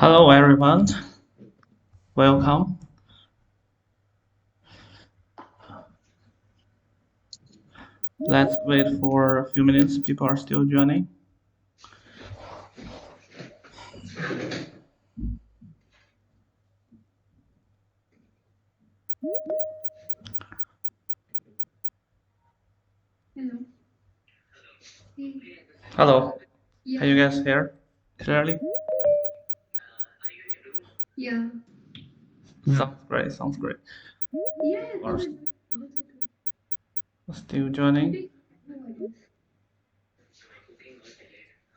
Hello everyone, welcome. Let's wait for a few minutes. People are still joining. Hello. Hey. Hello, Yeah. can you guys hear clearly? Yeah. Sounds great, sounds great. Yeah. People Go are ahead. That's okay. still You joining. take no worries.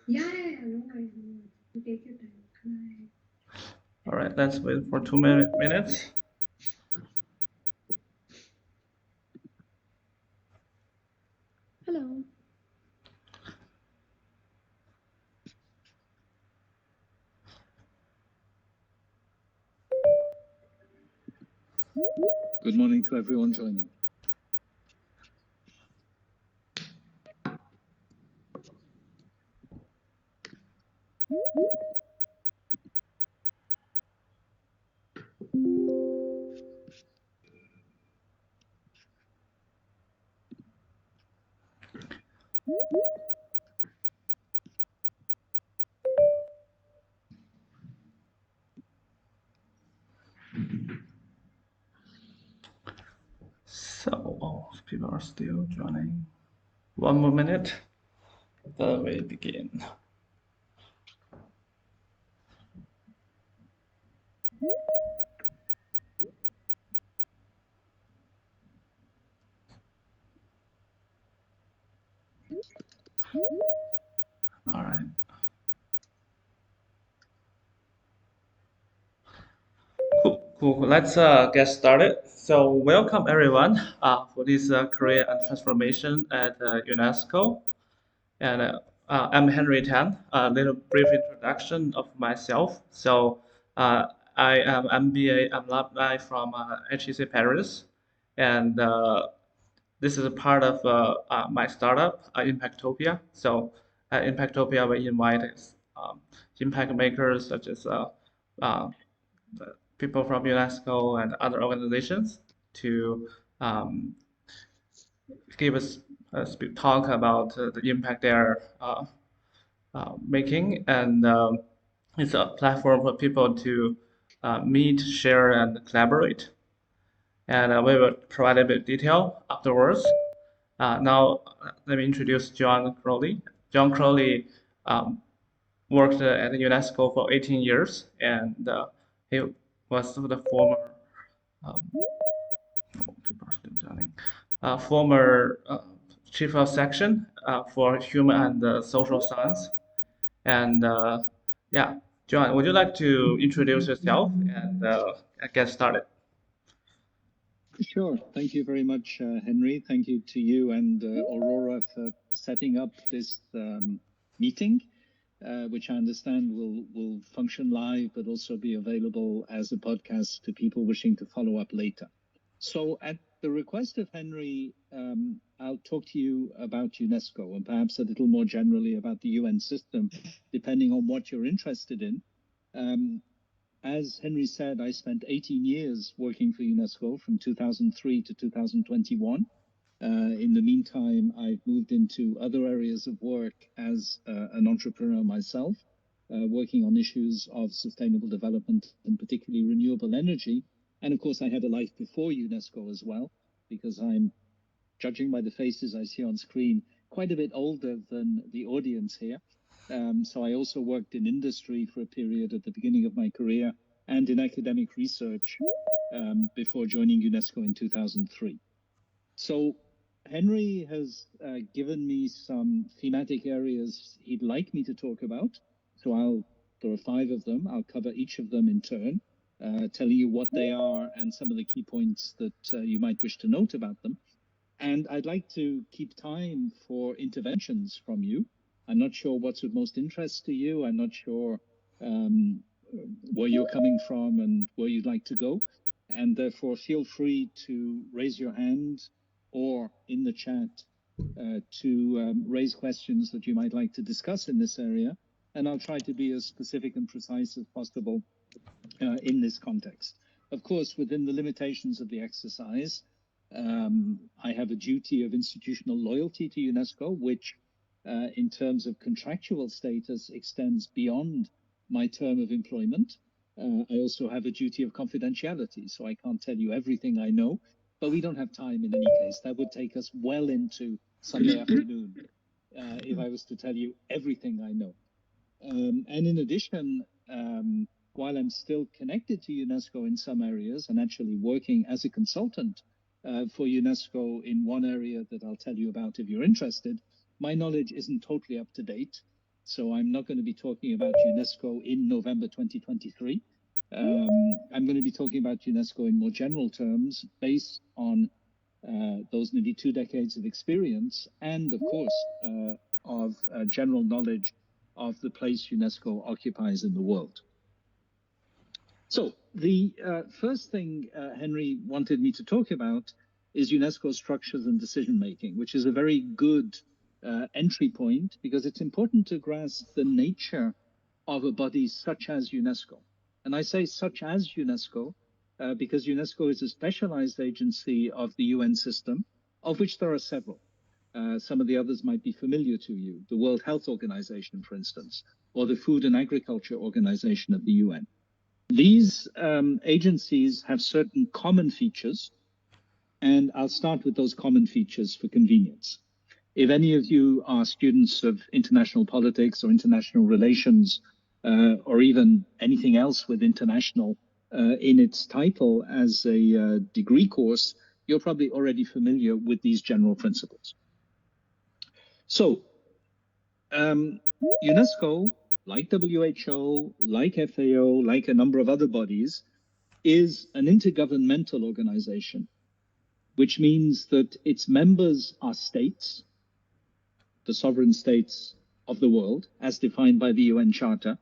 Yeah. No worries. No worries. You take your time. Right. All right, let's wait for 2 minutes. Hello. Good morning to everyone joining. So, people are still joining. One more minute, then we begin. All right. Cool. Let's get started. So, welcome everyone for this career and transformation at UNESCO. And I'm Henry Tan. A little brief introduction of myself. So uh, I am MBA alumni from HEC Paris, and this is a part of my startup, Impactopia. So Impactopia, we invite um, impact makers such as uh, people from UNESCO and other organizations to um, give us a talk about the impact they're making, and it's a platform for people to meet, share, and collaborate. And we will provide a bit of detail afterwards. Now, let me introduce John Crowley. John Crowley um, worked at UNESCO for 18 years, and he was the former um, people are still joining. Former chief of section for human and social science. And yeah, John, would you like to introduce yourself and get started? Sure. Thank you very much, Henry. Thank you to you and Aurora for setting up this meeting, which I understand will function live, but also be available as a podcast to people wishing to follow up later. So, at the request of Henry, I'll talk to you about UNESCO and perhaps a little more generally about the UN system, depending on what you're interested in. As Henry said, I spent 18 years working for UNESCO from 2003 to 2021. In the meantime, I've moved into other areas of work as an entrepreneur myself, working on issues of sustainable development and particularly renewable energy. And of course, I had a life before UNESCO as well, because I'm, judging by the faces I see on screen, quite a bit older than the audience here. So I also worked in industry for a period at the beginning of my career and in academic research before joining UNESCO in 2003. So Henry has given me some thematic areas he'd like me to talk about. So there are 5 of them. I'll cover each of them in turn, telling you what they are and some of the key points that you might wish to note about them. And I'd like to keep time for interventions from you. I'm not sure what's of most interest to you. I'm not sure where you're coming from and where you'd like to go. And therefore, feel free to raise your hand or in the chat to raise questions that you might like to discuss in this area. and I'll try to be as specific and precise as possible in this context. Of course, within the limitations of the exercise, I have a duty of institutional loyalty to UNESCO, which in terms of contractual status extends beyond my term of employment. I also have a duty of confidentiality, so I can't tell you everything I know, but we don't have time in any case. That would take us well into Sunday afternoon if I was to tell you everything I know. And in addition, while I'm still connected to UNESCO in some areas and actually working as a consultant for UNESCO in one area that I'll tell you about if you're interested, my knowledge isn't totally up to date. So I'm not going to be talking about UNESCO in November 2023. I'm going to be talking about UNESCO in more general terms based on those nearly 2 decades of experience and, of course, of general knowledge of the place UNESCO occupies in the world. So the first thing Henry wanted me to talk about is UNESCO structures and decision-making, which is a very good entry point because it's important to grasp the nature of a body such as UNESCO. And I say such as UNESCO because UNESCO is a specialized agency of the UN system, of which there are several. Some of the others might be familiar to you, the World Health Organization, for instance, or the Food and Agriculture Organization of the UN. These agencies have certain common features, and I'll start with those common features for convenience. If any of you are students of international politics or international relations, or even anything else with international in its title as a degree course, you're probably already familiar with these general principles. So, UNESCO, like WHO, like FAO, like a number of other bodies, is an intergovernmental organization, which means that its members are states, the sovereign states of the world, as defined by the UN Charter,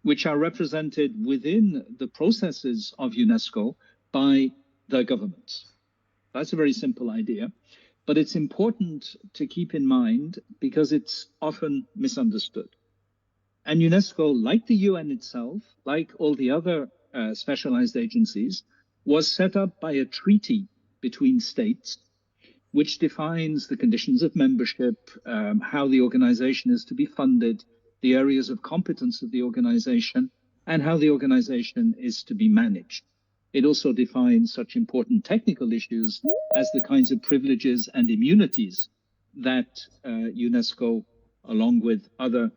which are represented within the processes of UNESCO by their governments. That's a very simple idea, but it's important to keep in mind because it's often misunderstood. And UNESCO, like the UN itself, like all the other specialized agencies, was set up by a treaty between states, which defines the conditions of membership, how the organization is to be funded, the areas of competence of the organization, and how the organization is to be managed. It also defines such important technical issues as the kinds of privileges and immunities that UNESCO, along with other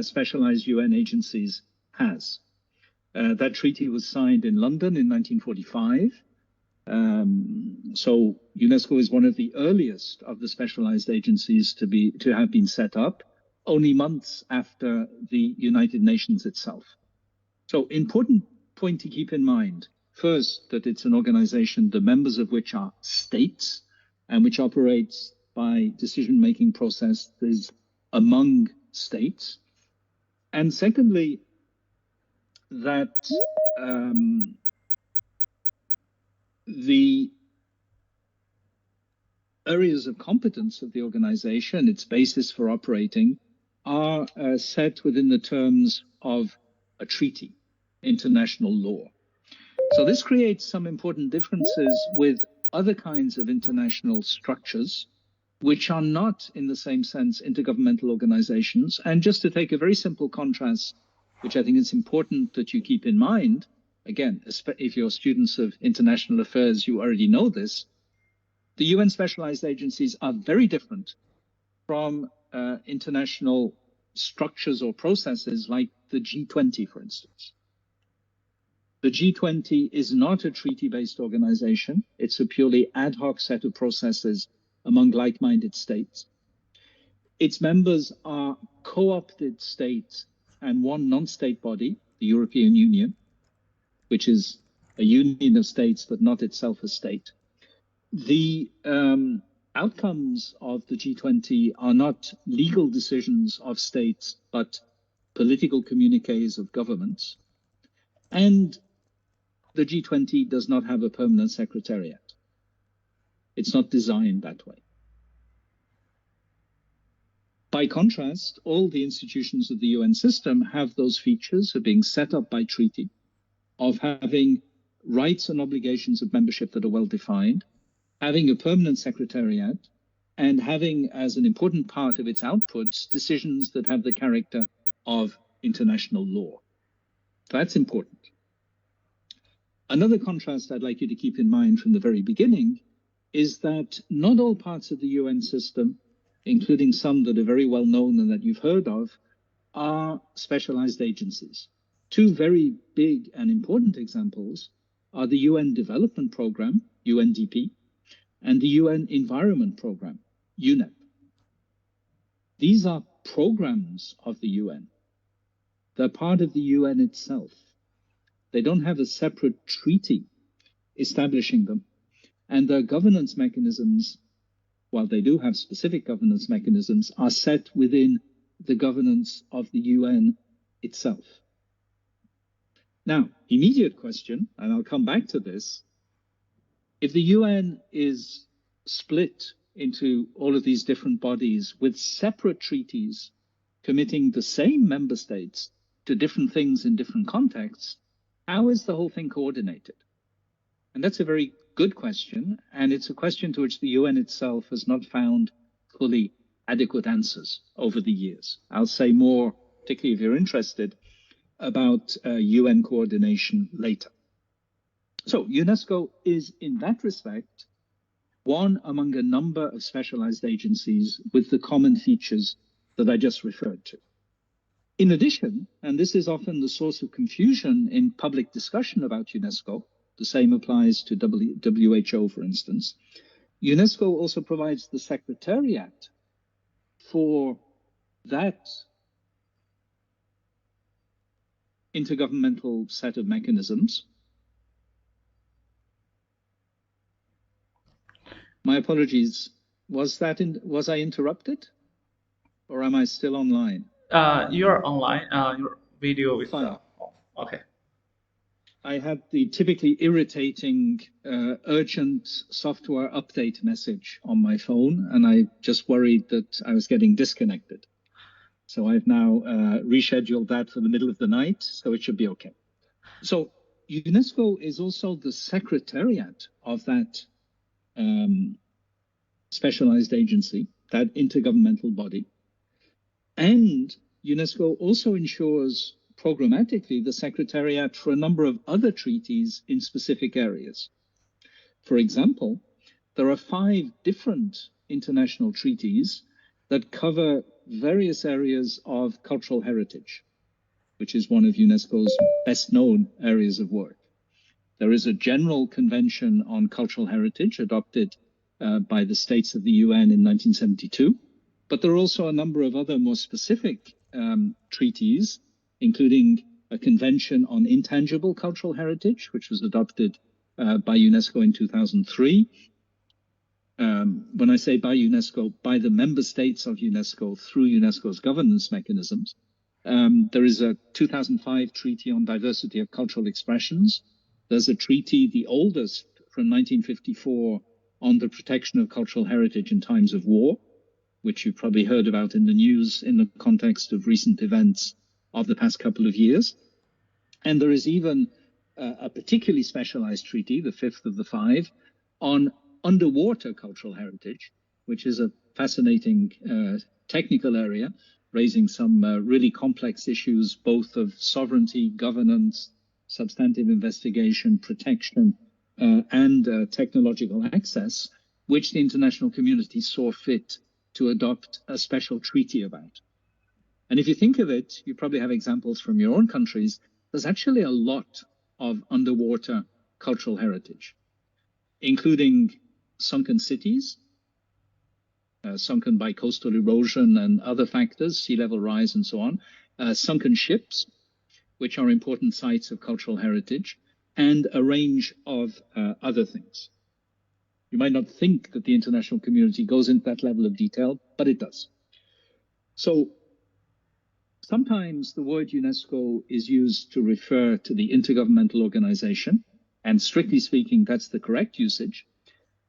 specialized UN agencies, has. That treaty was signed in London in 1945. So UNESCO is one of the earliest of the specialized agencies to have been set up, only months after the United Nations itself. So important point to keep in mind, first, that it's an organization, the members of which are states and which operates by decision-making processes among states. And secondly, that the areas of competence of the organization, its basis for operating, are set within the terms of a treaty, international law. So this creates some important differences with other kinds of international structures, which are not in the same sense intergovernmental organizations. And just to take a very simple contrast, which I think it's important that you keep in mind, again, if you're students of international affairs, you already know this, the UN specialized agencies are very different from international structures or processes like the G20, for instance. The G20 is not a treaty-based organization. It's a purely ad hoc set of processes among like-minded states. Its members are co-opted states and one non-state body, the European Union, which is a union of states but not itself a state. The outcomes of the G20 are not legal decisions of states, but political communiques of governments. And the G20 does not have a permanent secretariat. It's not designed that way. By contrast, all the institutions of the UN system have those features of being set up by treaty, of having rights and obligations of membership that are well defined, having a permanent secretariat, and having as an important part of its outputs decisions that have the character of international law. That's important. Another contrast I'd like you to keep in mind from the very beginning is that not all parts of the UN system, including some that are very well known and that you've heard of, are specialized agencies. Two very big and important examples are the UN Development Programme, UNDP, and the UN Environment Programme, UNEP. These are programs of the UN. They're part of the UN itself. They don't have a separate treaty establishing them. And their governance mechanisms, while they do have specific governance mechanisms, are set within the governance of the UN itself. Now, immediate question, and I'll come back to this, if the UN is split into all of these different bodies with separate treaties committing the same member states to different things in different contexts, how is the whole thing coordinated? And that's a very good question, and it's a question to which the UN itself has not found fully adequate answers over the years. I'll say more, particularly if you're interested, about UN coordination later. So UNESCO is, in that respect, one among a number of specialized agencies with the common features that I just referred to. In addition, and this is often the source of confusion in public discussion about UNESCO, the same applies to WHO, for instance, UNESCO also provides the secretariat for that intergovernmental set of mechanisms. My apologies. Was I interrupted, or am I still online? You're online. Your video is Fine. off. Okay. I had the typically irritating urgent software update message on my phone, and I just worried that I was getting disconnected. So I've now rescheduled that for the middle of the night, so it should be okay. So UNESCO is also the secretariat of that specialized agency, that intergovernmental body. And UNESCO also ensures programmatically the secretariat for a number of other treaties in specific areas. For example, there are 5 different international treaties that cover various areas of cultural heritage, which is one of UNESCO's best known areas of work. There is a general convention on cultural heritage adopted by the states of the UN in 1972, but there are also a number of other more specific treaties, including a convention on intangible cultural heritage, which was adopted by UNESCO in 2003. When I say by UNESCO, by the member states of UNESCO through UNESCO's governance mechanisms. There is a 2005 treaty on diversity of cultural expressions. There's a treaty, the oldest, from 1954, on the protection of cultural heritage in times of war, which you've probably heard about in the news in the context of recent events of the past couple of years. And there is even a particularly specialized treaty, the 5th of the 5, on underwater cultural heritage, which is a fascinating technical area, raising some really complex issues, both of sovereignty, governance, substantive investigation, protection, and technological access, which the international community saw fit to adopt a special treaty about. And if you think of it, you probably have examples from your own countries. There's actually a lot of underwater cultural heritage, including sunken cities, sunken by coastal erosion and other factors, sea level rise and so on, sunken ships, which are important sites of cultural heritage, and a range of other things. You might not think that the international community goes into that level of detail, but it does. So sometimes the word UNESCO is used to refer to the intergovernmental organization, and strictly speaking, that's the correct usage.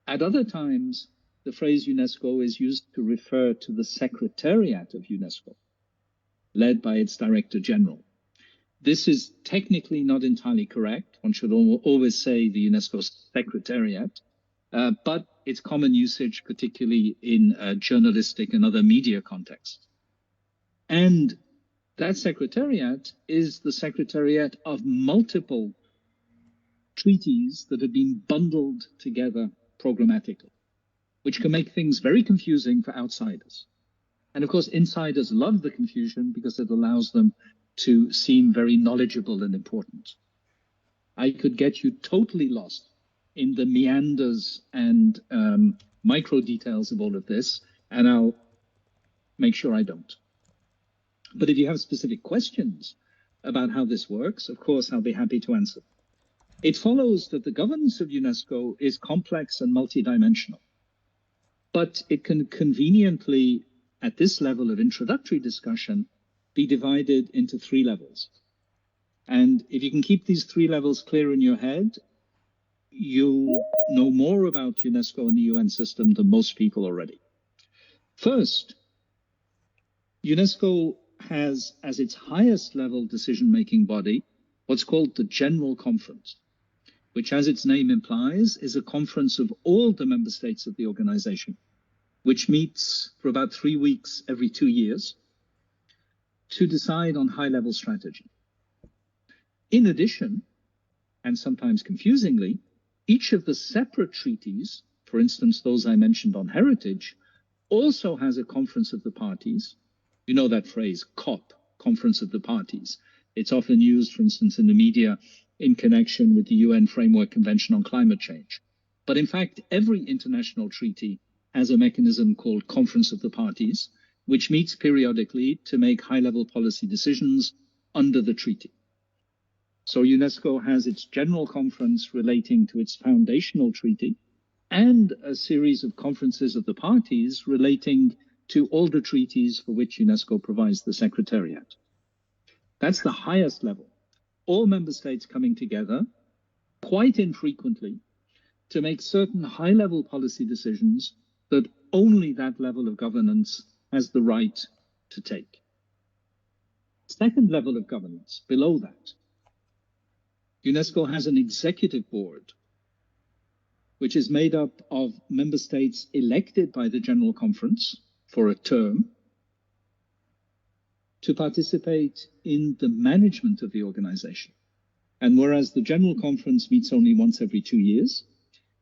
At other times, the phrase UNESCO is used to refer to the Secretariat of UNESCO, led by its Director General. This is technically not entirely correct. One should always say the UNESCO Secretariat, but it's common usage, particularly in journalistic and other media contexts. And that Secretariat is the Secretariat of multiple treaties that have been bundled together programmatically, which can make things very confusing for outsiders. And of course, insiders love the confusion because it allows them to seem very knowledgeable and important. I could get you totally lost in the meanders and micro details of all of this, and I'll make sure I don't. But if you have specific questions about how this works, of course, I'll be happy to answer. It follows that the governance of UNESCO is complex and multidimensional, but it can conveniently, at this level of introductory discussion, be divided into 3 levels. And if you can keep these 3 levels clear in your head, you'll know more about UNESCO and the UN system than most people already. First, UNESCO has as its highest level decision-making body what's called the General Conference, which, as its name implies, is a conference of all the member states of the organization, which meets for about 3 weeks every 2 years to decide on high-level strategy. In addition, and sometimes confusingly, each of the separate treaties, for instance, those I mentioned on heritage, also has a conference of the parties. You know that phrase, COP, Conference of the Parties. It's often used, for instance, in the media in connection with the UN Framework Convention on Climate Change. But in fact, every international treaty has a mechanism called Conference of the Parties, which meets periodically to make high-level policy decisions under the treaty. So UNESCO has its general conference relating to its foundational treaty and a series of conferences of the parties relating to all the treaties for which UNESCO provides the Secretariat. That's the highest level. All member states coming together quite infrequently to make certain high-level policy decisions that only that level of governance has the right to take. Second level of governance, below that, UNESCO has an executive board, which is made up of member states elected by the General Conference for a term to participate in the management of the organization. And whereas the General Conference meets only once every 2 years,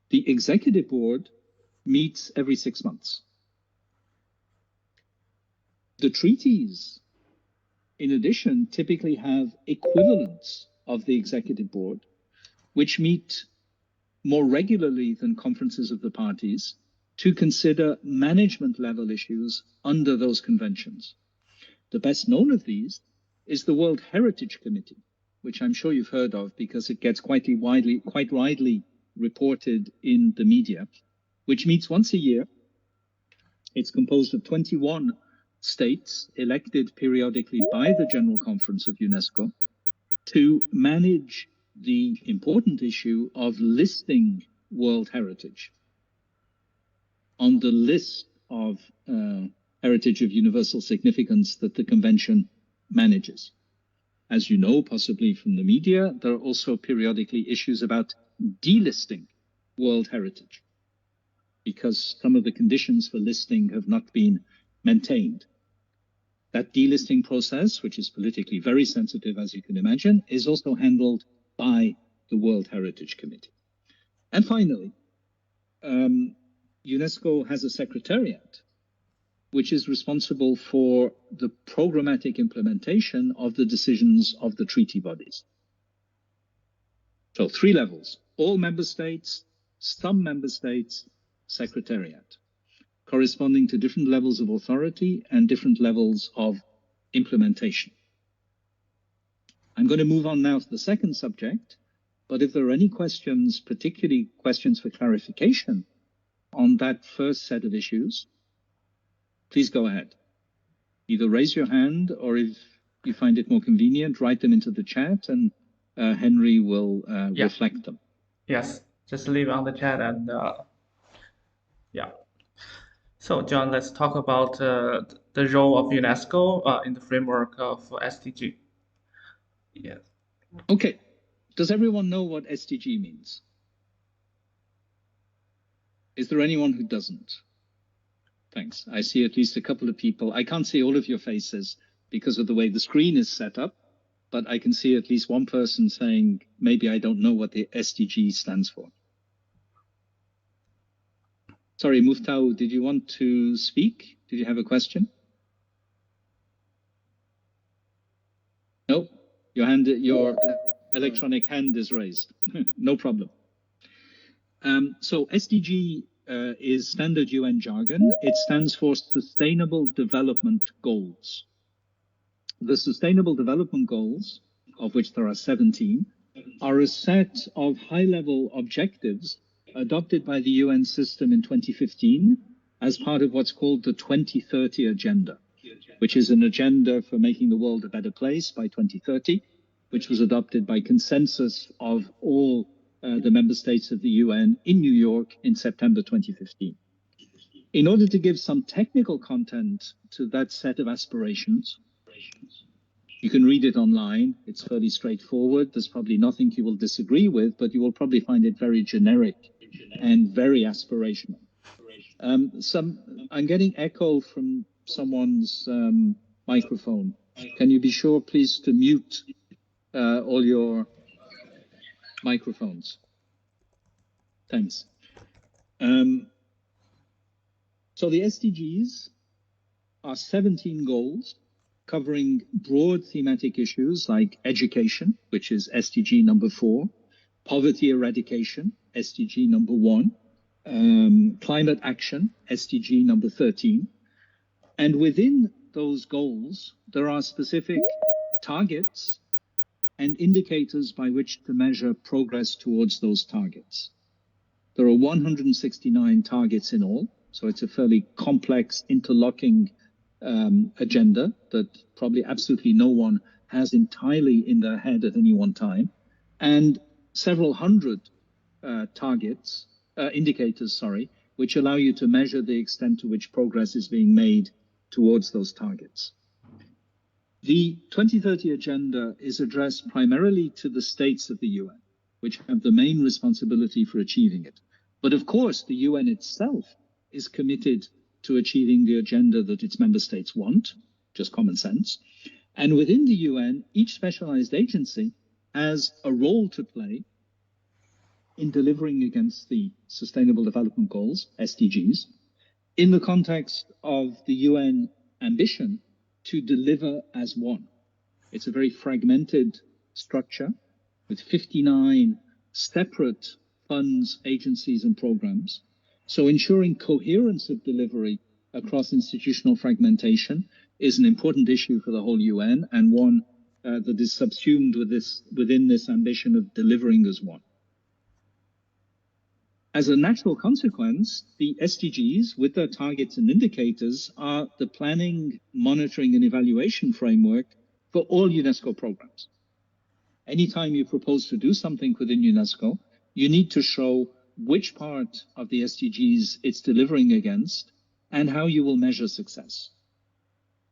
the executive board meets every 6 months. The treaties, in addition, typically have equivalents of the executive board, which meet more regularly than conferences of the parties to consider management level issues under those conventions. The best known of these is the World Heritage Committee, which I'm sure you've heard of because it gets quite widely reported in the media, which meets once a year. It's composed of 21 states elected periodically by the General Conference of UNESCO to manage the important issue of listing World Heritage on the list of heritage of universal significance that the convention manages. As you know, possibly from the media, there are also periodically issues about delisting World Heritage because some of the conditions for listing have not been maintained. That delisting process, which is politically very sensitive, as you can imagine, is also handled by the World Heritage Committee. And finally, UNESCO has a secretariat, which is responsible for the programmatic implementation of the decisions of the treaty bodies. So 3 levels, all member states, some member states, secretariat, corresponding to different levels of authority and different levels of implementation. I'm going to move on now to the second subject, but if there are any questions, particularly questions for clarification on that first set of issues, please go ahead. Either raise your hand or if you find it more convenient, write them into the chat and Henry will reflect them. Yes, just leave on the chat and yeah. So, John, let's talk about the role of UNESCO in the framework of SDG. Yes. Okay. Does everyone know what SDG means? Is there anyone who doesn't? Thanks. I see at least a couple of people. I can't see all of your faces because of the way the screen is set up, but I can see at least one person saying, maybe I don't know what the SDG stands for. Sorry, Muftau, did you want to speak? Did you have a question? No, your electronic hand is raised. No problem. So SDG is standard UN jargon. It stands for Sustainable Development Goals. The Sustainable Development Goals, of which there are 17, are a set of high-level objectives adopted by the UN system in 2015 as part of what's called the 2030 Agenda, which is an agenda for making the world a better place by 2030, which was adopted by consensus of all the member states of the UN in New York in September 2015. In order to give some technical content to that set of aspirations, you can read it online. It's fairly straightforward. There's probably nothing you will disagree with, but you will probably find it very generic and very aspirational. I'm getting echo from someone's microphone. Can you be sure, please, to mute all your microphones? Thanks. So the SDGs are 17 goals covering broad thematic issues like education, which is SDG number 4, poverty eradication, SDG number 1, climate action, SDG number 13. And within those goals, there are specific targets and indicators by which to measure progress towards those targets. There are 169 targets in all, so it's a fairly complex, interlocking agenda that probably absolutely no one has entirely in their head at any one time, and several hundred indicators, which allow you to measure the extent to which progress is being made towards those targets. The 2030 Agenda is addressed primarily to the states of the UN, which have the main responsibility for achieving it. But of course, the UN itself is committed to achieving the agenda that its member states want, just common sense. And within the UN, each specialized agency has a role to play in delivering against the Sustainable Development Goals, SDGs, in the context of the UN ambition to deliver as one. It's a very fragmented structure with 59 separate funds, agencies, and programs. So ensuring coherence of delivery across institutional fragmentation is an important issue for the whole UN, and one that is subsumed within this ambition of delivering as one. As a natural consequence, the SDGs, with their targets and indicators, are the planning, monitoring, and evaluation framework for all UNESCO programs. Anytime you propose to do something within UNESCO, you need to show which part of the SDGs it's delivering against and how you will measure success.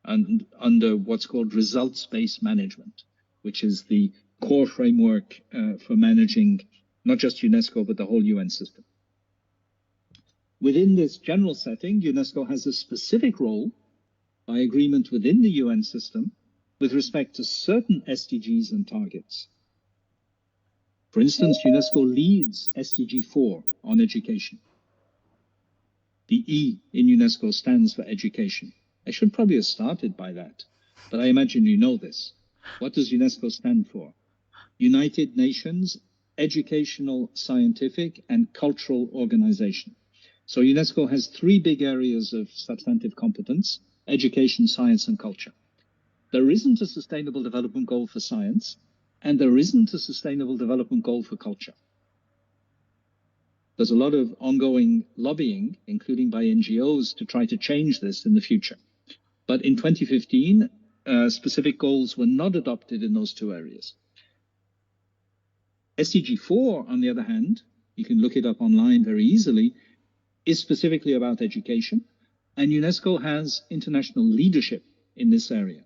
And under what's called results-based management, which is the core framework for managing not just UNESCO, but the whole UN system. Within this general setting, UNESCO has a specific role by agreement within the UN system with respect to certain SDGs and targets. For instance, UNESCO leads SDG 4 on education. The E in UNESCO stands for education. I should probably have started by that, but I imagine you know this. What does UNESCO stand for? United Nations Educational, Scientific, and Cultural Organization. So UNESCO has 3 big areas of substantive competence: education, science, and culture. There isn't a Sustainable Development Goal for science, and there isn't a Sustainable Development Goal for culture. There's a lot of ongoing lobbying, including by NGOs, to try to change this in the future. But in 2015, specific goals were not adopted in those 2 areas. SDG 4, on the other hand, you can look it up online very easily, is specifically about education, And UNESCO has international leadership in this area.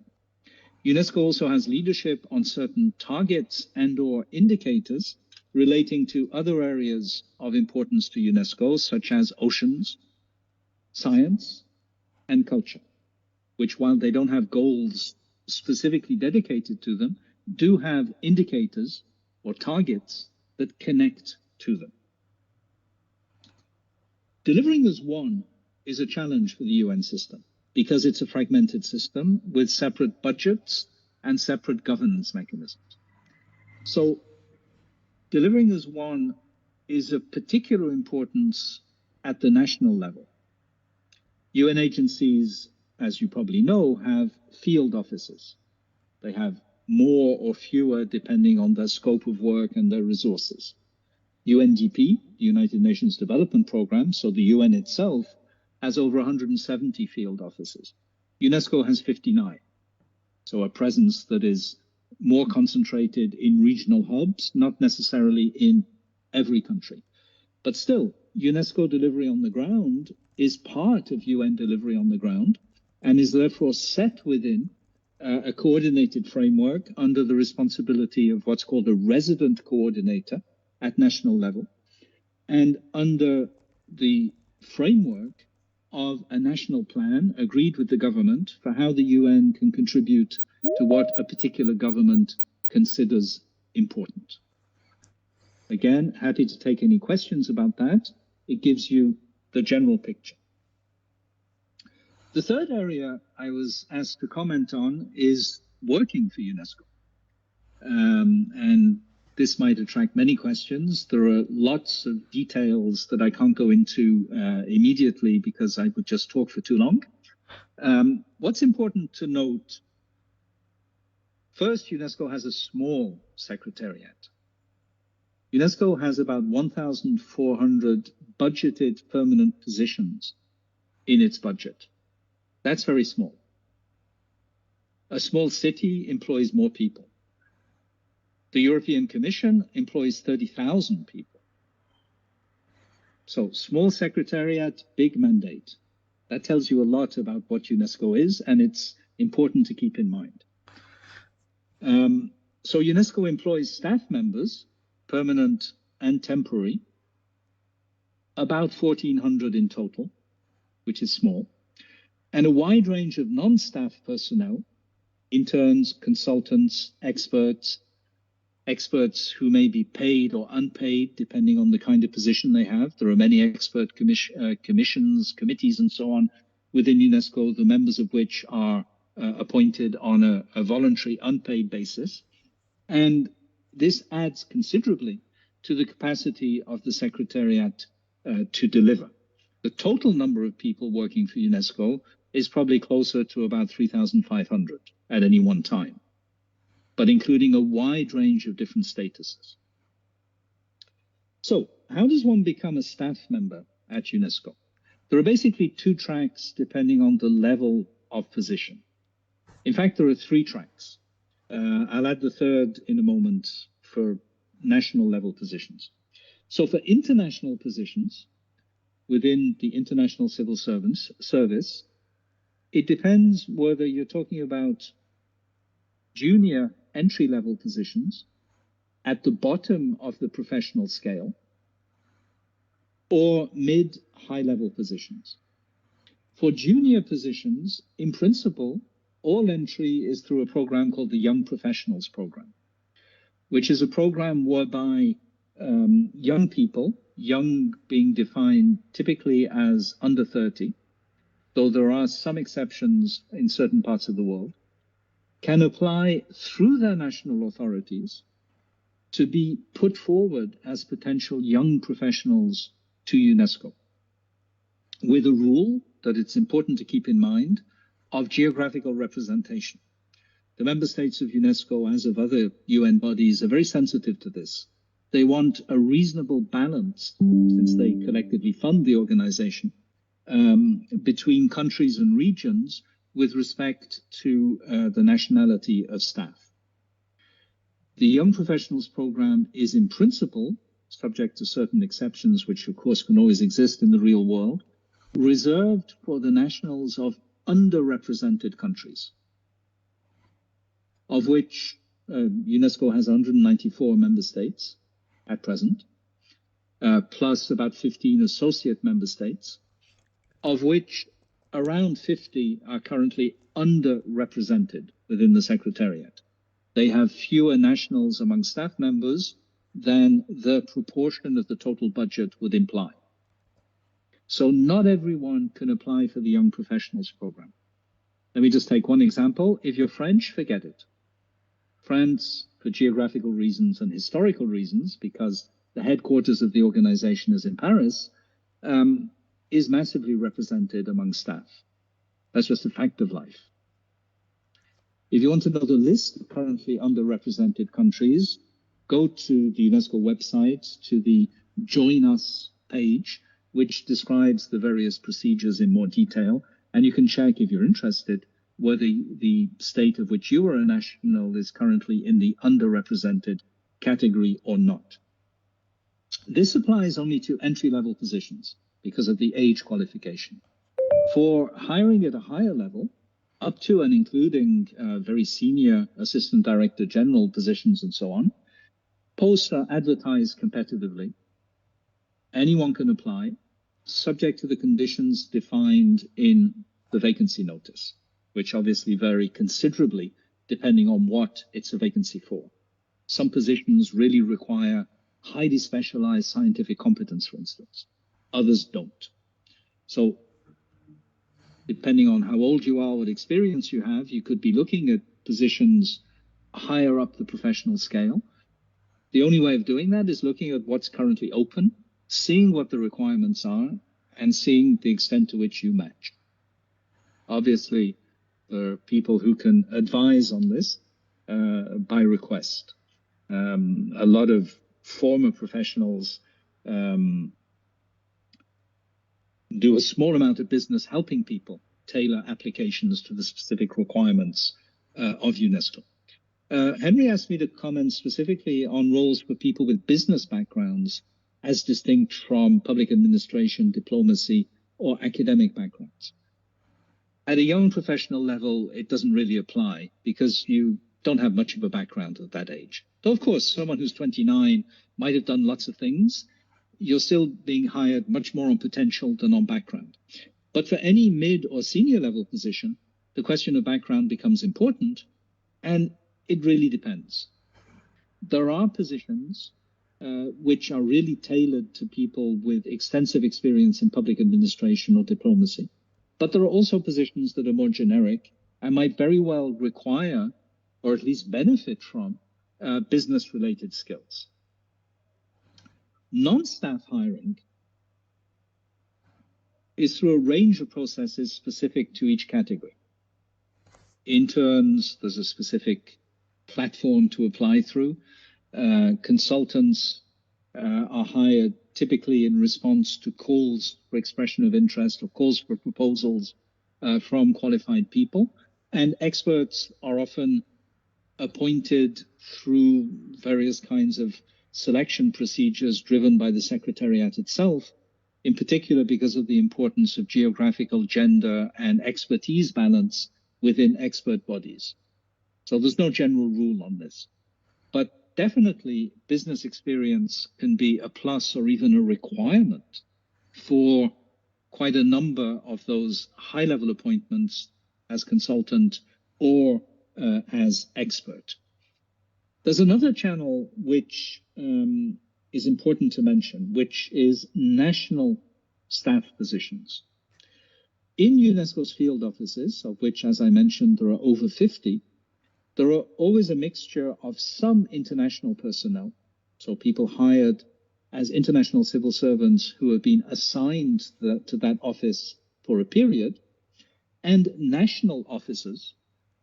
UNESCO also has leadership on certain targets and/or indicators relating to other areas of importance to UNESCO, such as oceans, science, and culture, which, while they don't have goals specifically dedicated to them, do have indicators or targets that connect to them. Delivering as one is a challenge for the UN system because it's a fragmented system with separate budgets and separate governance mechanisms. So delivering as one is of particular importance at the national level. UN agencies, as you probably know, have field offices. They have more or fewer depending on their scope of work and their resources. UNDP, the United Nations Development Programme, so the UN itself, has over 170 field offices. UNESCO has 59, so a presence that is more concentrated in regional hubs, not necessarily in every country. But still, UNESCO delivery on the ground is part of UN delivery on the ground and is therefore set within a coordinated framework under the responsibility of what's called a resident coordinator at national level, and under the framework of a national plan agreed with the government for how the UN can contribute to what a particular government considers important. Again, happy to take any questions about that. It gives you the general picture. The third area I was asked to comment on is working for UNESCO. And this might attract many questions. There are lots of details that I can't go into immediately because I would just talk for too long. What's important to note, first, UNESCO has a small secretariat. UNESCO has about 1,400 budgeted permanent positions in its budget. That's very small. A small city employs more people. The European Commission employs 30,000 people. So small secretariat, big mandate. That tells you a lot about what UNESCO is, and it's important to keep in mind. So UNESCO employs staff members, permanent and temporary, about 1,400 in total, which is small, and a wide range of non-staff personnel, interns, consultants, experts who may be paid or unpaid, depending on the kind of position they have. There are many expert commissions, committees, and so on within UNESCO, the members of which are appointed on a voluntary unpaid basis. And this adds considerably to the capacity of the Secretariat to deliver. The total number of people working for UNESCO is probably closer to about 3,500 at any one time, but including a wide range of different statuses. So how does one become a staff member at UNESCO? There are basically two tracks depending on the level of position. In fact, there are three tracks. I'll add the third in a moment for national level positions. So for international positions within the International Civil Service, it depends whether you're talking about junior entry-level positions at the bottom of the professional scale or mid-high-level positions. For junior positions, in principle, all entry is through a program called the Young Professionals Program, which is a program whereby young people, young being defined typically as under 30, though there are some exceptions in certain parts of the world, can apply through their national authorities to be put forward as potential young professionals to UNESCO, with a rule that it's important to keep in mind of geographical representation. The member states of UNESCO, as of other UN bodies, are very sensitive to this. They want a reasonable balance, since they collectively fund the organization, between countries and regions with respect to the nationality of staff. The Young Professionals Program is in principle, subject to certain exceptions, which of course can always exist in the real world, reserved for the nationals of underrepresented countries, of which UNESCO has 194 member states at present, plus about 15 associate member states, of which around 50 are currently underrepresented within the Secretariat. They have fewer nationals among staff members than the proportion of the total budget would imply. So not everyone can apply for the Young Professionals Program. Let me just take one example. If you're French, forget it. France, for geographical reasons and historical reasons, because the headquarters of the organization is in Paris, is massively represented among staff. That's just a fact of life. If you want to know the list of currently underrepresented countries, go to the UNESCO website, to the Join Us page, which describes the various procedures in more detail. And you can check, if you're interested, whether the state of which you are a national is currently in the underrepresented category or not. This applies only to entry-level positions because of the age qualification. For hiring at a higher level, up to and including very senior assistant director general positions and so on, posts are advertised competitively. Anyone can apply, subject to the conditions defined in the vacancy notice, which obviously vary considerably depending on what it's a vacancy for. Some positions really require highly specialized scientific competence, for instance. Others don't. So depending on how old you are, what experience you have, you could be looking at positions higher up the professional scale. The only way of doing that is looking at what's currently open, seeing what the requirements are, and seeing the extent to which you match. Obviously, there are people who can advise on this by request. A lot of former professionals do a small amount of business helping people tailor applications to the specific requirements of UNESCO. Henry asked me to comment specifically on roles for people with business backgrounds as distinct from public administration, diplomacy, or academic backgrounds. At a young professional level, it doesn't really apply because you don't have much of a background at that age. Though, of course, someone who's 29 might have done lots of things. You're still being hired much more on potential than on background. But for any mid or senior level position, the question of background becomes important, and it really depends. There are positions which are really tailored to people with extensive experience in public administration or diplomacy. But there are also positions that are more generic and might very well require, or at least benefit from, business-related skills. Non-staff hiring is through a range of processes specific to each category. Interns, there's a specific platform to apply through. Consultants are hired typically in response to calls for expression of interest or calls for proposals from qualified people. And experts are often appointed through various kinds of selection procedures driven by the Secretariat itself, in particular because of the importance of geographical, gender, and expertise balance within expert bodies. So there's no general rule on this. But definitely business experience can be a plus or even a requirement for quite a number of those high-level appointments as consultant or as expert. There's another channel which is important to mention, which is national staff positions. In UNESCO's field offices, of which, as I mentioned, there are over 50, there are always a mixture of some international personnel, so people hired as international civil servants who have been assigned to that office for a period, and national officers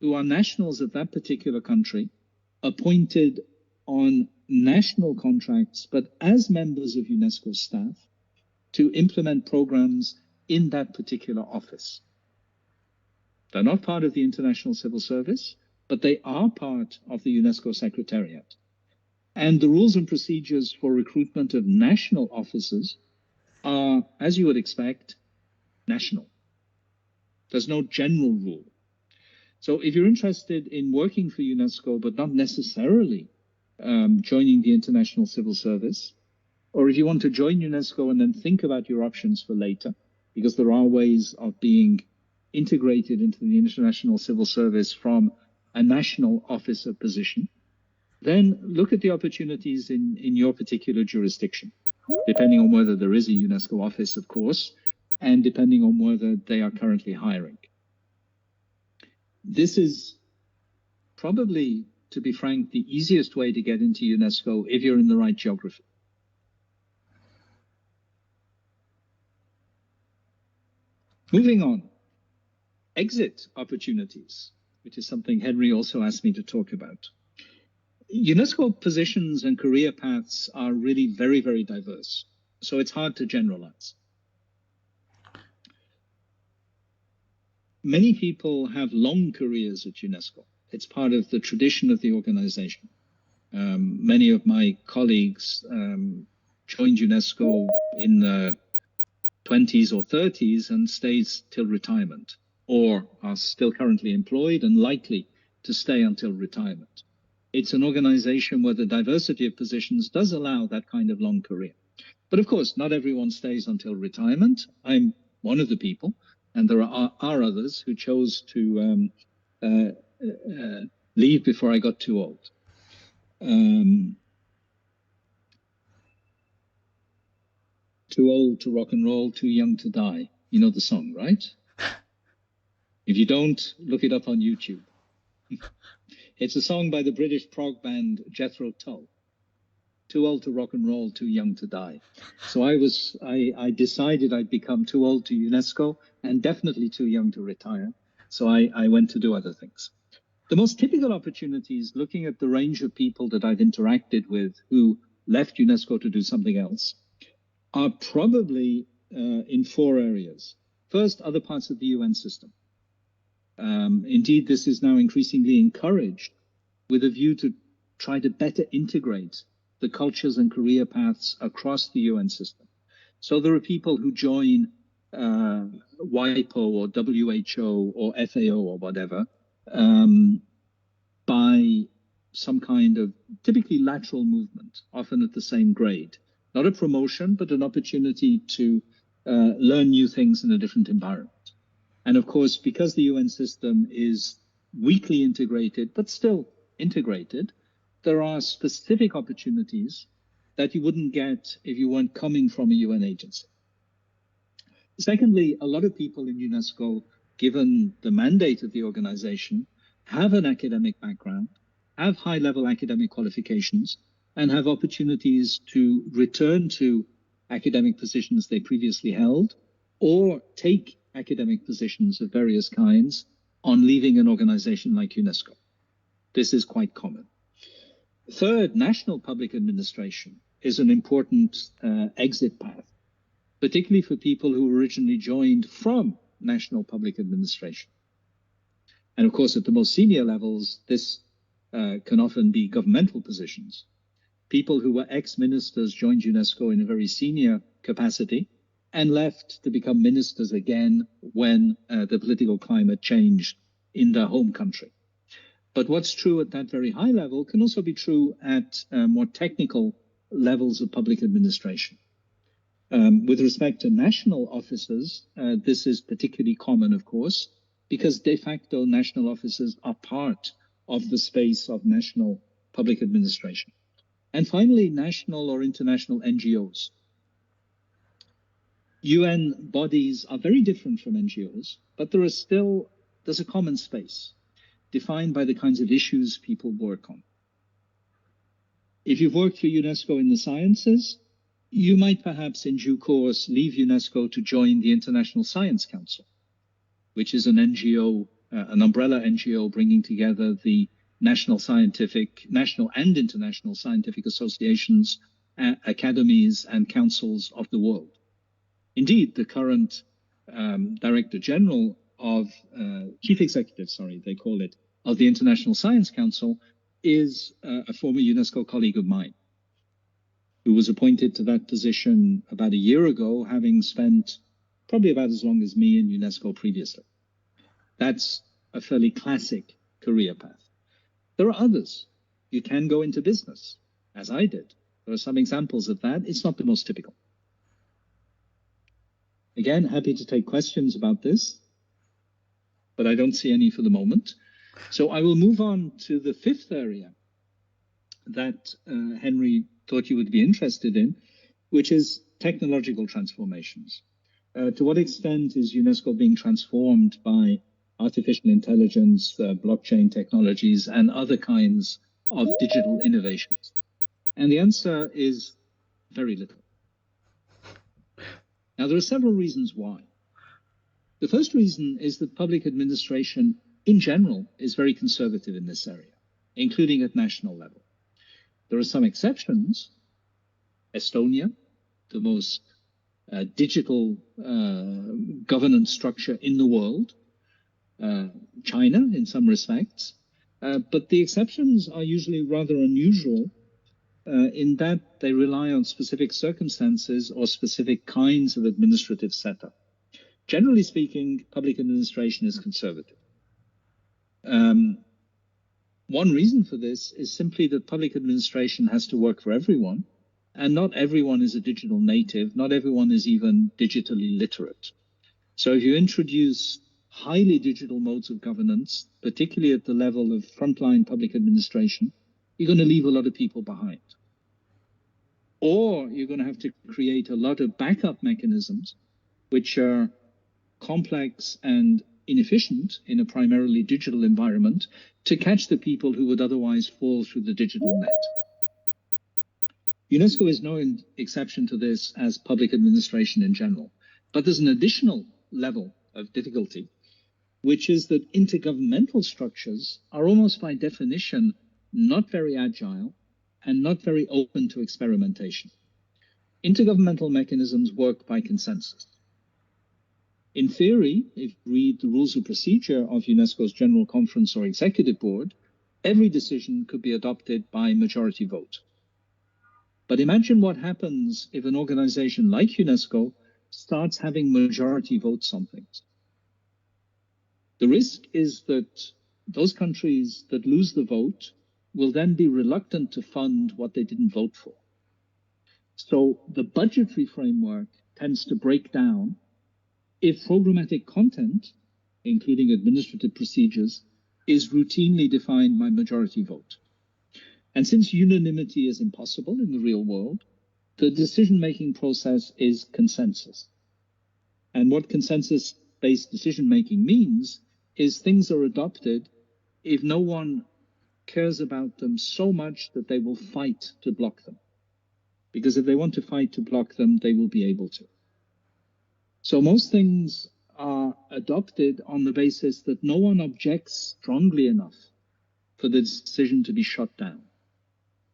who are nationals of that particular country, appointed on national contracts, but as members of UNESCO staff to implement programs in that particular office. They're not part of the International Civil Service, but they are part of the UNESCO Secretariat. And the rules and procedures for recruitment of national officers are, as you would expect, national. There's no general rule. So if you're interested in working for UNESCO, but not necessarily joining the International Civil Service, or if you want to join UNESCO and then think about your options for later, because there are ways of being integrated into the International Civil Service from a national officer position, then look at the opportunities in your particular jurisdiction, depending on whether there is a UNESCO office, of course, and depending on whether they are currently hiring. This is probably, to be frank, the easiest way to get into UNESCO if you're in the right geography. Moving on, exit opportunities, which is something Henry also asked me to talk about. UNESCO positions and career paths are really very, very diverse, so it's hard to generalize. Many people have long careers at UNESCO. It's part of the tradition of the organization. Many of my colleagues joined UNESCO in the 20s or 30s and stays till retirement, or are still currently employed and likely to stay until retirement. It's an organization where the diversity of positions does allow that kind of long career. But of course, not everyone stays until retirement. I'm one of the people, and there are others who chose to leave before I got too old. Too old to rock and roll, too young to die. You know the song, right? If you don't, look it up on YouTube. It's a song by the British prog band Jethro Tull. Too old to rock and roll, too young to die. So I decided I'd become too old to UNESCO and definitely too young to retire. So I went to do other things. The most typical opportunities, looking at the range of people that I've interacted with who left UNESCO to do something else, are probably in 4 areas. First, other parts of the UN system. Indeed, this is now increasingly encouraged with a view to try to better integrate the cultures and career paths across the UN system. So there are people who join WIPO or WHO or FAO or whatever by some kind of typically lateral movement, often at the same grade. Not a promotion, but an opportunity to learn new things in a different environment. And of course, because the UN system is weakly integrated, but still integrated, there are specific opportunities that you wouldn't get if you weren't coming from a UN agency. Secondly, a lot of people in UNESCO, given the mandate of the organization, have an academic background, have high-level academic qualifications, and have opportunities to return to academic positions they previously held, or take academic positions of various kinds on leaving an organization like UNESCO. This is quite common. Third, national public administration is an important exit path, particularly for people who originally joined from national public administration. And of course, at the most senior levels, this can often be governmental positions. People who were ex-ministers joined UNESCO in a very senior capacity and left to become ministers again when the political climate changed in their home country. But what's true at that very high level can also be true at more technical levels of public administration. With respect to national officers, this is particularly common, of course, because de facto national officers are part of the space of national public administration. And finally, national or international NGOs. UN bodies are very different from NGOs, but there's a common space defined by the kinds of issues people work on. If you've worked for UNESCO in the sciences, you might perhaps in due course leave UNESCO to join the International Science Council, which is an NGO, an umbrella NGO bringing together the national and international scientific associations, academies, and councils of the world. Indeed, the current Director General of, Chief Executive, they call it, of the International Science Council is a former UNESCO colleague of mine, who was appointed to that position about a year ago, having spent probably about as long as me in UNESCO previously. That's a fairly classic career path. There are others. You can go into business, as I did. There are some examples of that. It's not the most typical. Again, happy to take questions about this, but I don't see any for the moment. So I will move on to the fifth area that Henry thought you would be interested in, which is technological transformations. To what extent is UNESCO being transformed by artificial intelligence, blockchain technologies, and other kinds of digital innovations? And the answer is very little. Now, there are several reasons why. The first reason is that public administration in general is very conservative in this area, including at national level. There are some exceptions. Estonia, the most digital governance structure in the world, China in some respects, but the exceptions are usually rather unusual in that they rely on specific circumstances or specific kinds of administrative setup. Generally speaking, public administration is conservative. One reason for this is simply that public administration has to work for everyone, and not everyone is a digital native, not everyone is even digitally literate. So if you introduce highly digital modes of governance, particularly at the level of frontline public administration, you're going to leave a lot of people behind. Or you're going to have to create a lot of backup mechanisms, which are complex and inefficient in a primarily digital environment, to catch the people who would otherwise fall through the digital net. UNESCO is no exception to this as public administration in general. But there's an additional level of difficulty, which is that intergovernmental structures are almost by definition not very agile and not very open to experimentation. Intergovernmental mechanisms work by consensus. In theory, if you read the rules of procedure of UNESCO's General Conference or Executive Board, every decision could be adopted by majority vote. But imagine what happens if an organization like UNESCO starts having majority votes on things. The risk is that those countries that lose the vote will then be reluctant to fund what they didn't vote for. So the budgetary framework tends to break down if programmatic content, including administrative procedures, is routinely defined by majority vote. And since unanimity is impossible in the real world, the decision-making process is consensus. And what consensus-based decision-making means is things are adopted if no one cares about them so much that they will fight to block them. Because if they want to fight to block them, they will be able to. So most things are adopted on the basis that no one objects strongly enough for the decision to be shut down.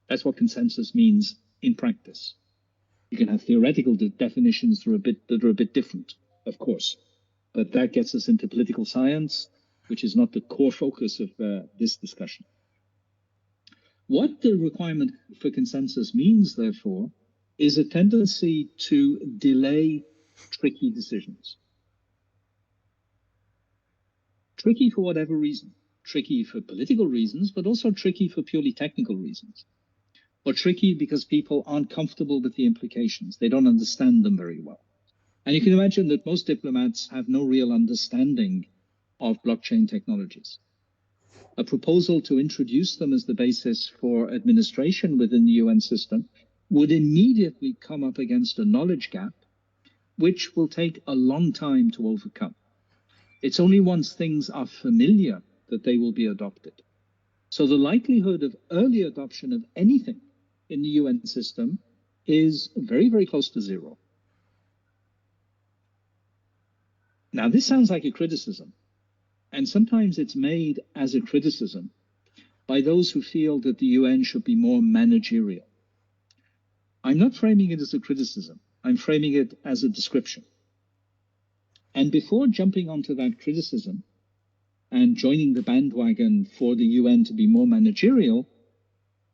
That's what consensus means in practice. You can have theoretical definitions that are a bit different, of course, but that gets us into political science, which is not the core focus of this discussion. What the requirement for consensus means, therefore, is a tendency to delay tricky decisions. Tricky for whatever reason. Tricky for political reasons, but also tricky for purely technical reasons. Or tricky because people aren't comfortable with the implications. They don't understand them very well. And you can imagine that most diplomats have no real understanding of blockchain technologies. A proposal to introduce them as the basis for administration within the UN system would immediately come up against a knowledge gap, which will take a long time to overcome. It's only once things are familiar that they will be adopted. So the likelihood of early adoption of anything in the UN system is very, very close to zero. Now, this sounds like a criticism, and sometimes it's made as a criticism by those who feel that the UN should be more managerial. I'm not framing it as a criticism. I'm framing it as a description. And before jumping onto that criticism and joining the bandwagon for the UN to be more managerial,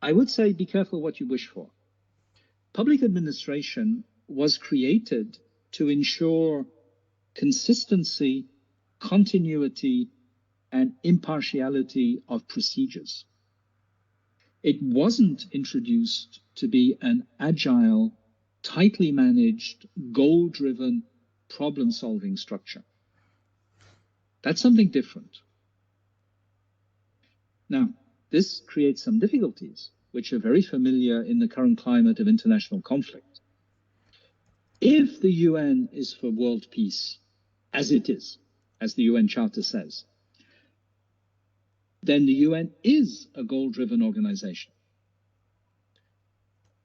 I would say be careful what you wish for. Public administration was created to ensure consistency, continuity, and impartiality of procedures. It wasn't introduced to be an agile, tightly managed, goal-driven problem-solving structure. That's something different. Now, this creates some difficulties, which are very familiar in the current climate of international conflict. If the UN is for world peace, as it is, as the UN Charter says, then the UN is a goal-driven organization.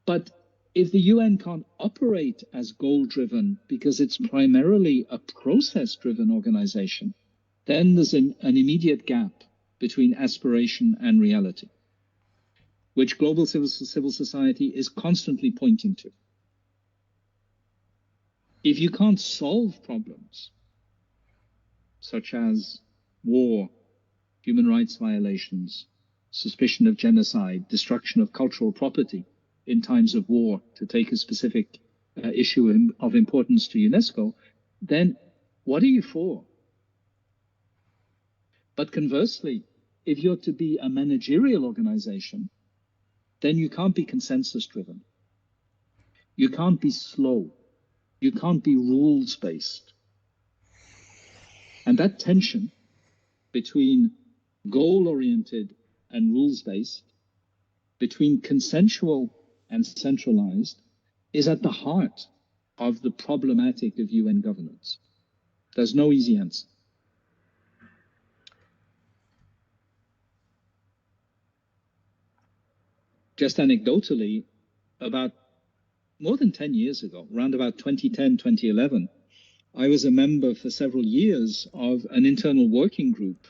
But if the UN can't operate as goal-driven because it's primarily a process-driven organization, then there's an immediate gap between aspiration and reality, which global civil society is constantly pointing to. If you can't solve problems such as war, human rights violations, suspicion of genocide, destruction of cultural property in times of war, to take a specific issue of importance to UNESCO, then what are you for? But conversely, if you're to be a managerial organization, then you can't be consensus driven. You can't be slow. You can't be rules based. And that tension between goal oriented and rules based, between consensual and centralized, is at the heart of the problematic of UN governance. There's no easy answer. Just anecdotally, about more than 10 years ago, around about 2010, 2011, I was a member for several years of an internal working group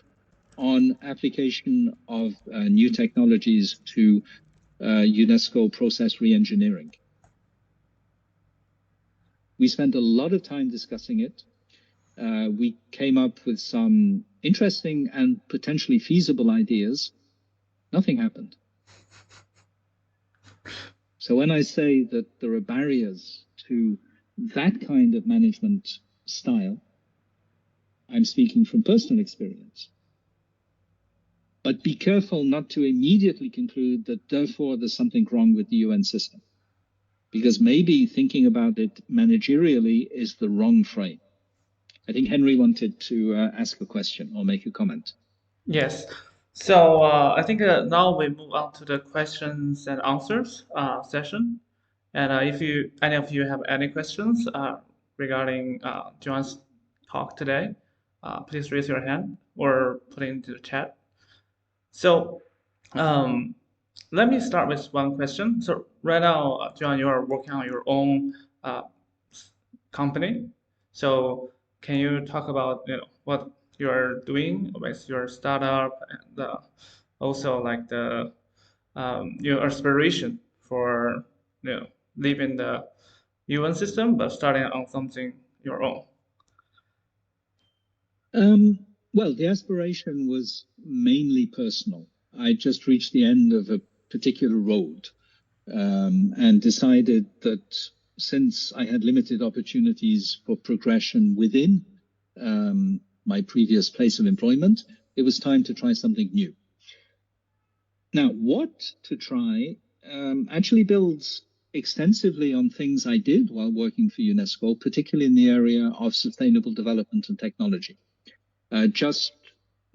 on application of new technologies to UNESCO process reengineering. We spent a lot of time discussing it. We came up with some interesting and potentially feasible ideas. Nothing happened. So when I say that there are barriers to that kind of management style, I'm speaking from personal experience. But be careful not to immediately conclude that therefore there's something wrong with the UN system, because maybe thinking about it managerially is the wrong frame. I think Henry wanted to ask a question or make a comment. Yes. So I think now we move on to the questions and answers session. And if any of you have any questions regarding John's talk today, please raise your hand or put it into the chat. So let me start with one question. So right now, John, you are working on your own company. So can you talk about what you are doing with your startup and also like the your aspiration for leaving the UN system but starting on something your own? Well, the aspiration was mainly personal. I just reached the end of a particular road and decided that since I had limited opportunities for progression within my previous place of employment, it was time to try something new. Now, what to try actually builds extensively on things I did while working for UNESCO, particularly in the area of sustainable development and technology. Just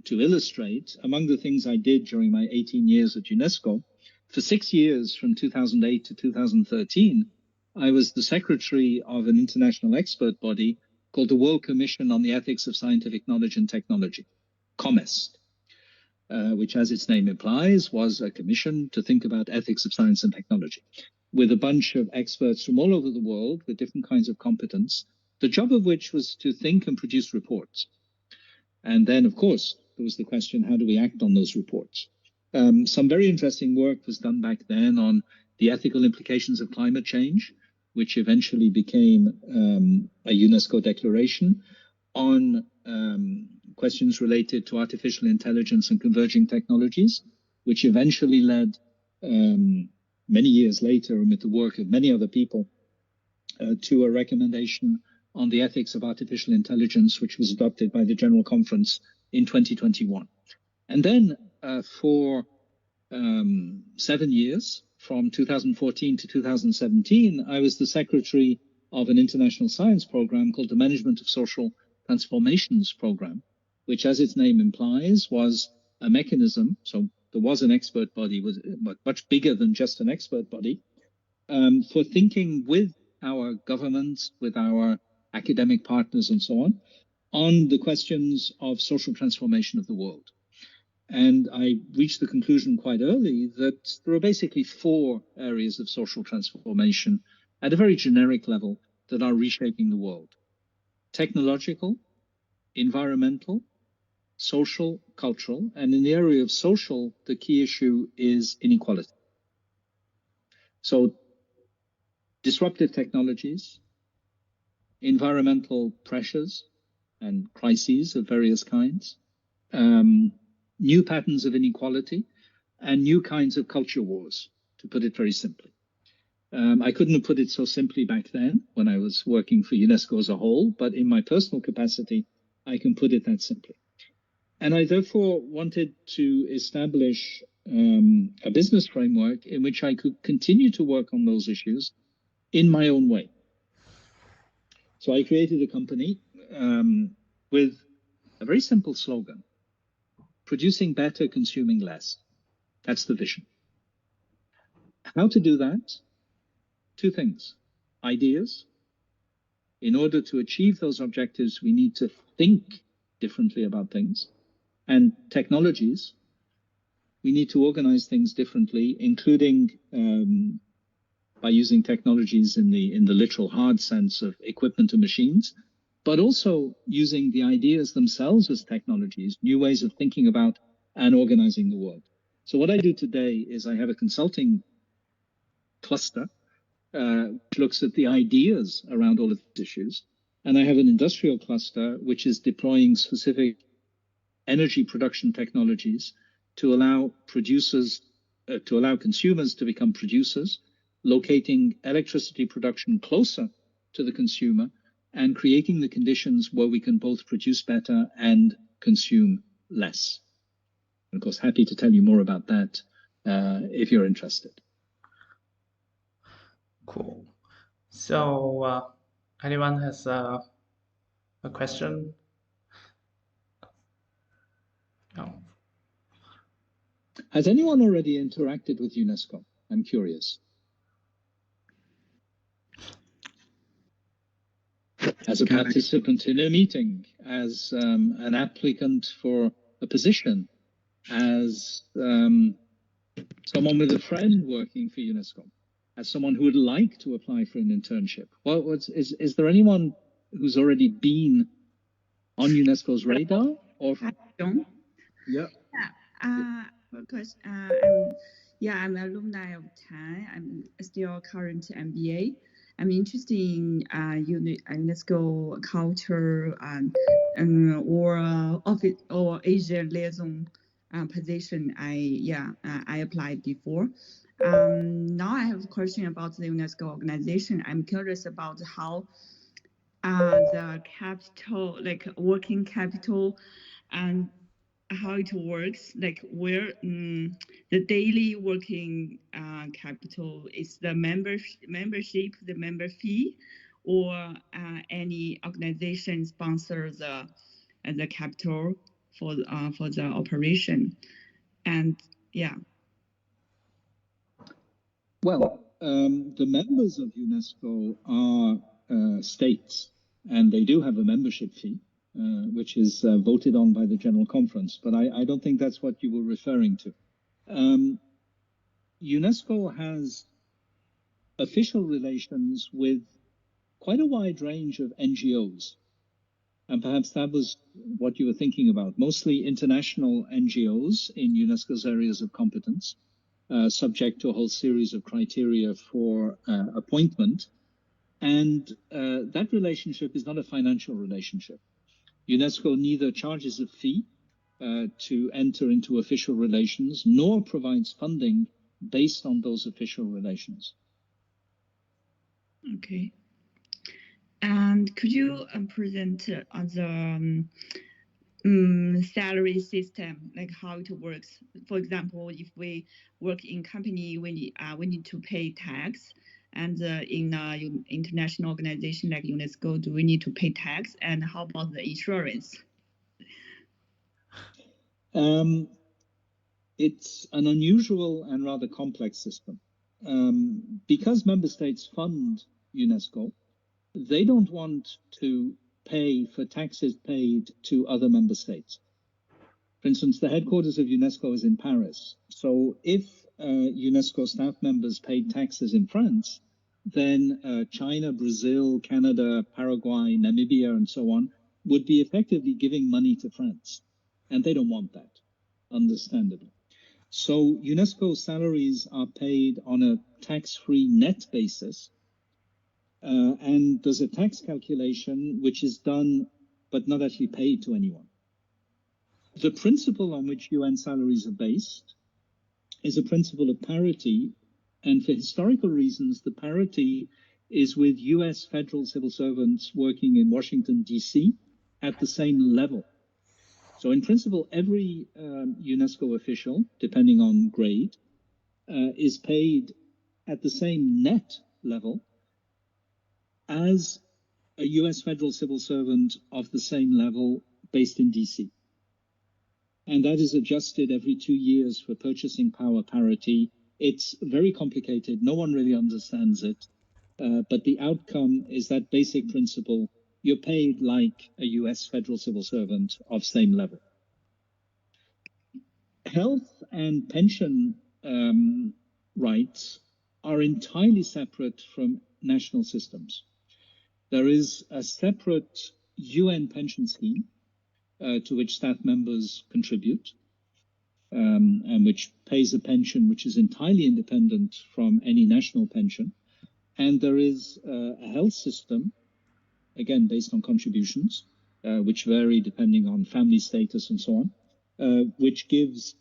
to illustrate, among the things I did during my 18 years at UNESCO, for 6 years from 2008 to 2013, I was the secretary of an international expert body called the World Commission on the Ethics of Scientific Knowledge and Technology, COMEST, which, as its name implies, was a commission to think about ethics of science and technology, with a bunch of experts from all over the world with different kinds of competence, the job of which was to think and produce reports. And then, of course, there was the question, how do we act on those reports? Some very interesting work was done back then on the ethical implications of climate change, which eventually became a UNESCO declaration, on questions related to artificial intelligence and converging technologies, which eventually led many years later, and with the work of many other people, to a recommendation on the ethics of artificial intelligence, which was adopted by the General Conference in 2021. And then for 7 years, from 2014 to 2017, I was the secretary of an international science program called the Management of Social Transformations Program, which, as its name implies, was a mechanism. So there was an expert body, but much bigger than just an expert body, for thinking with our governments, with our academic partners and so on the questions of social transformation of the world. And I reached the conclusion quite early that there are basically 4 areas of social transformation at a very generic level that are reshaping the world: technological, environmental, social, cultural. And in the area of social, the key issue is inequality. So disruptive technologies, environmental pressures and crises of various kinds, new patterns of inequality, and new kinds of culture wars, to put it very simply. I couldn't have put it so simply back then when I was working for UNESCO as a whole, but in my personal capacity, I can put it that simply. And I therefore wanted to establish a business framework in which I could continue to work on those issues in my own way. So I created a company with a very simple slogan: producing better, consuming less. That's the vision. How to do that? 2 things: ideas. In order to achieve those objectives, we need to think differently about things. And technologies. We need to organize things differently, including by using technologies in the literal hard sense of equipment and machines, but also using the ideas themselves as technologies, new ways of thinking about and organizing the world. So what I do today is I have a consulting cluster which looks at the ideas around all of these issues. And I have an industrial cluster which is deploying specific energy production technologies to allow producers, to allow consumers to become producers, locating electricity production closer to the consumer and creating the conditions where we can both produce better and consume less. And of course, happy to tell you more about that if you're interested. Cool. So, anyone has a question? No. Has anyone already interacted with UNESCO? I'm curious. As a participant in a meeting, as an applicant for a position, as someone with a friend working for UNESCO, as someone who would like to apply for an internship. Is there anyone who's already been on UNESCO's radar? Or Hi, John. Yeah. Because I'm an alumni of TAN. I'm still current MBA. I'm interested in UNESCO culture or office or Asia liaison position. I applied before. Now I have a question about the UNESCO organization. I'm curious about how the capital, like working capital, and how it works, like where the daily working capital is the membership, the member fee, or any organization sponsor the capital for the operation, and yeah. Well, the members of UNESCO are states, and they do have a membership fee, which is voted on by the General Conference. But I don't think that's what you were referring to. UNESCO has official relations with quite a wide range of NGOs. And perhaps that was what you were thinking about, mostly international NGOs in UNESCO's areas of competence, subject to a whole series of criteria for appointment. And that relationship is not a financial relationship. UNESCO neither charges a fee to enter into official relations, nor provides funding based on those official relations. Okay. And Could you present on the salary system, like how it works? For example, if we work in company, we need to pay tax, and in international organization like UNESCO, do we need to pay tax? And how about the insurance? It's an unusual and rather complex system. Because member states fund UNESCO, they don't want to pay for taxes paid to other member states. For instance, the headquarters of UNESCO is in Paris. So if UNESCO staff members paid taxes in France, then China, Brazil, Canada, Paraguay, Namibia, and so on would be effectively giving money to France. And they don't want that, understandably. So UNESCO salaries are paid on a tax-free net basis, and there's a tax calculation which is done but not actually paid to anyone. The principle on which UN salaries are based is a principle of parity, and for historical reasons, the parity is with US federal civil servants working in Washington, D.C. at the same level. So in principle, every UNESCO official, depending on grade, is paid at the same net level as a US federal civil servant of the same level based in DC. And that is adjusted every 2 years for purchasing power parity. It's very complicated. No one really understands it. But the outcome is that basic principle. You're paid like a US federal civil servant of same level. Health and pension rights are entirely separate from national systems. There is a separate UN pension scheme to which staff members contribute, and which pays a pension which is entirely independent from any national pension. And there is a health system, again, based on contributions, which vary depending on family status and so on, which gives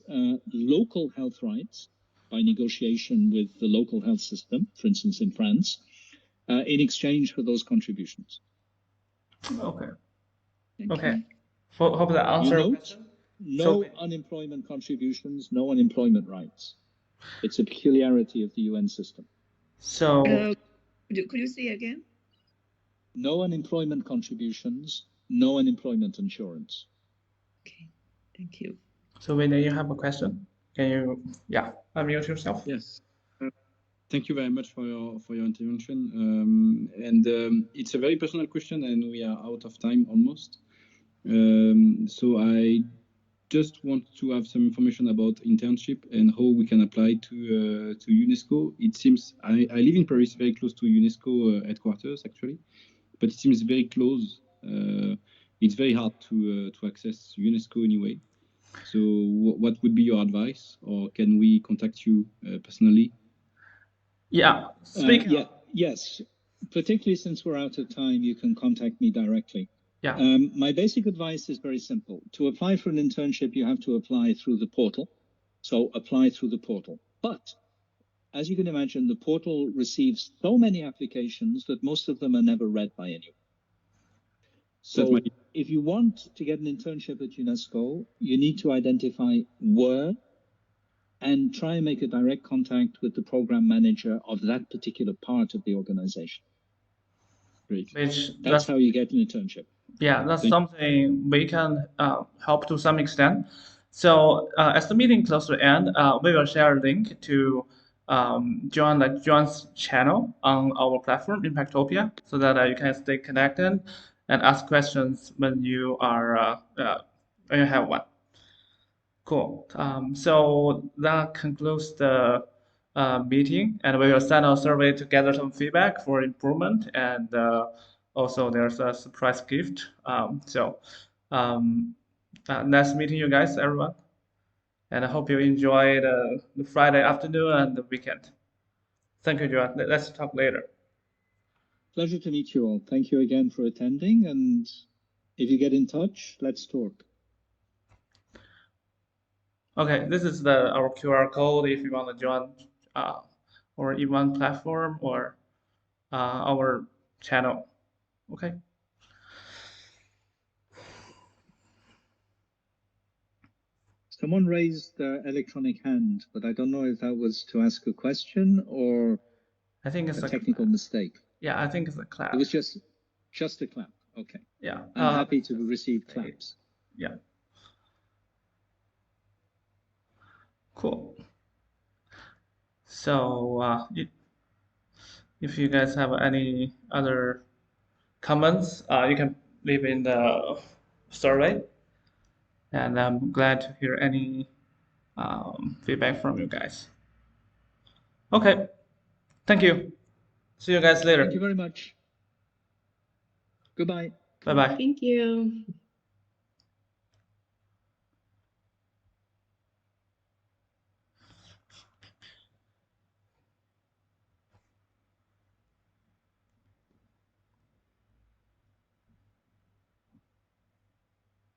local health rights by negotiation with the local health system, for instance, in France, in exchange for those contributions. Okay. Thank Okay. you. Hope that You answers your note, question. no So- unemployment contributions, no unemployment rights. It's a peculiarity of the UN system. So Could you say again? No unemployment contributions, no unemployment insurance. Okay, thank you. so Vinay, you have a question? Can you unmute yourself? Yes. Thank you very much for your intervention. It's a very personal question, and we are out of time almost. So I just want to have some information about internship and how we can apply to UNESCO. It seems I live in Paris, very close to UNESCO headquarters actually, but it seems very close. It's very hard to access UNESCO anyway. So what would be your advice, or can we contact you personally? Yeah. Yes. Particularly since we're out of time, you can contact me directly. Yeah. My basic advice is very simple. To apply for an internship, you have to apply through the portal. So apply through the portal. But as you can imagine, the portal receives so many applications that most of them are never read by anyone. So if you want to get an internship at UNESCO, you need to identify where and try and make a direct contact with the program manager of that particular part of the organization. Great. That's how you get an internship. Yeah, that's something we can help to some extent. So as the meeting close to the end, we will share a link to John's channel on our platform, Impactopia, so that you can stay connected and ask questions when you are when you have one. Cool. So that concludes the meeting, and we will send out a survey to gather some feedback for improvement, and also there's a surprise gift. Nice meeting you guys, everyone, and I hope you enjoy the Friday afternoon and the weekend. Thank you, Joan. Let's talk later. Pleasure to meet you all. Thank you again for attending, and if you get in touch, let's talk. Okay, this is our QR code if you want to join our event platform or our channel. Okay. Someone raised the electronic hand, but I don't know if that was to ask a question or I think it's a technical mistake. Yeah, I think it's a clap. It was just a clap. Okay. Yeah. I'm happy to receive claps. Yeah. Cool. So if you guys have any other comments, you can leave in the survey, and I'm glad to hear any feedback from you guys. Okay, thank you. See you guys later. Thank you very much. Goodbye. Bye bye. Thank you.